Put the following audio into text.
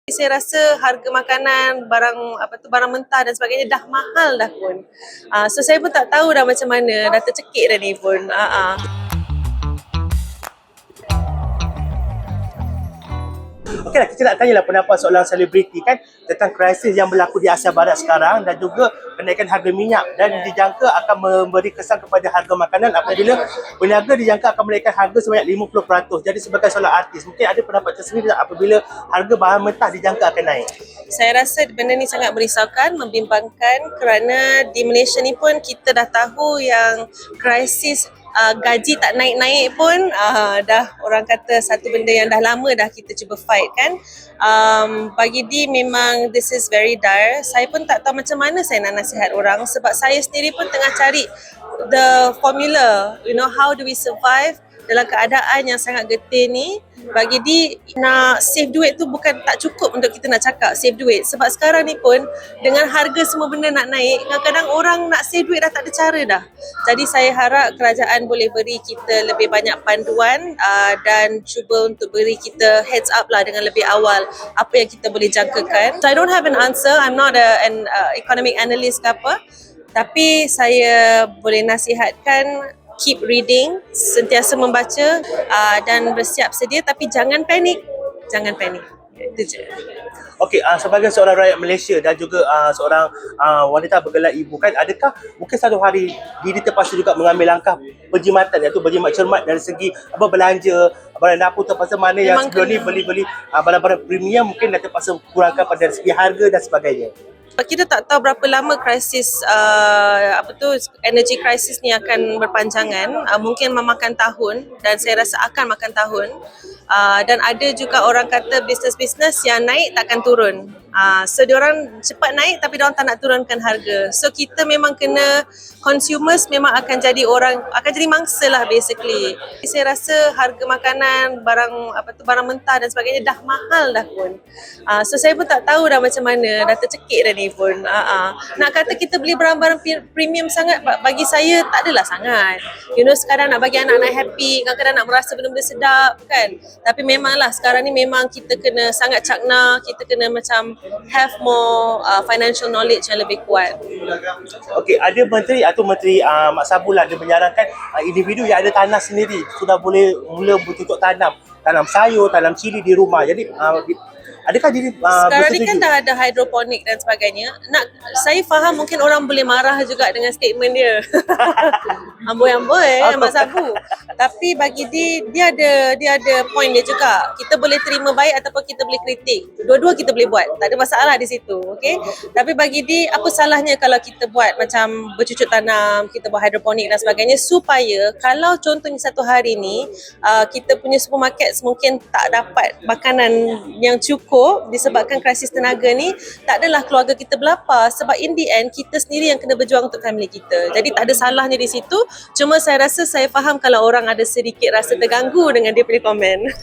Saya rasa harga makanan, barang mentah dan sebagainya dah mahal dah pun. So saya pun tak tahu dah macam mana, dah tercekik dah ni pun. Okeylah, kita nak tanyalah pendapat seorang selebriti kan tentang krisis yang berlaku di Asia Barat sekarang dan juga kenaikan harga minyak dan dijangka akan memberi kesan kepada harga makanan apabila peniaga dijangka akan menaikkan harga sebanyak 50%. Jadi sebagai seorang artis, mungkin ada pendapat tersendiri apabila harga bahan mentah dijangka akan naik. Saya rasa benda ni sangat merisaukan, membimbangkan kerana di Malaysia ni pun kita dah tahu yang krisis gaji tak naik-naik pun dah orang kata satu benda yang dah lama dah kita cuba fight kan. Bagi Di memang this is very dire. Saya pun tak tahu macam mana saya nak nasihat orang sebab saya sendiri pun tengah cari the formula, how do we survive dalam keadaan yang sangat getih ni. Bagi Di nak save duit tu bukan tak cukup untuk kita nak cakap save duit sebab sekarang ni pun dengan harga semua benda nak naik, kadang-kadang orang nak save duit dah tak ada cara dah. Jadi saya harap kerajaan boleh beri kita lebih banyak panduan dan cuba untuk beri kita heads up lah dengan lebih awal apa yang kita boleh jangkakan. So I don't have an answer, I'm not an economic analyst ke apa, tapi saya boleh nasihatkan keep reading, sentiasa membaca dan bersiap sedia tapi jangan panik. Jangan panik. Itu je. Okey, sebagai seorang rakyat Malaysia dan juga seorang wanita bergelar ibu kan, adakah mungkin satu hari diri terpaksa juga mengambil langkah penjimatan iaitu berjimat cermat dari segi belanja barang dapur terpaksa mana yang sebelum ni beli barang-barang premium mungkin dah terpaksa kurangkan pada segi harga dan sebagainya. Kita tak tahu berapa lama krisis energy krisis ni akan berpanjangan. Mungkin memakan tahun dan saya rasa akan makan tahun. Dan ada juga orang kata bisnes-bisnes yang naik takkan turun. So diorang cepat naik tapi diorang tak nak turunkan harga. So kita memang kena, consumers memang akan jadi mangsa lah basically. Saya rasa harga makanan, barang mentah dan sebagainya dah mahal dah pun. So saya pun tak tahu dah macam mana, dah tercekik dah ni pun. Nak kata kita beli barang-barang premium sangat, bagi saya tak adalah sangat. Sekarang nak bagi anak-anak happy, kadang-kadang nak merasa benda-benda sedap kan. Tapi memanglah sekarang ni memang kita kena sangat cakna, kita kena macam have more financial knowledge yang lebih kuat. Okey, ada menteri Mak Sabula ada menyarankan individu yang ada tanah sendiri sudah boleh mula bertutup tanam sayur, tanam cili di rumah. Jadi adakah diri sekarang ni kan dah ada hidroponik dan sebagainya. Saya faham mungkin orang boleh marah juga dengan statement dia. Amboi-amboi Mak Sabu. Tapi bagi dia ada point dia juga. Kita boleh terima baik ataupun kita boleh kritik. Dua-dua kita boleh buat. Tak ada masalah di situ, okey? Tapi bagi dia apa salahnya kalau kita buat macam bercucuk tanam, kita buat hidroponik dan sebagainya supaya kalau contohnya satu hari ni kita punya supermarket mungkin tak dapat makanan yang cukup disebabkan krisis tenaga ni, tak adalah keluarga kita berlapar sebab in the end kita sendiri yang kena berjuang untuk family kita. Jadi tak ada salahnya di situ. Cuma saya rasa saya faham kalau orang ada sedikit rasa terganggu dengan dia punya komen.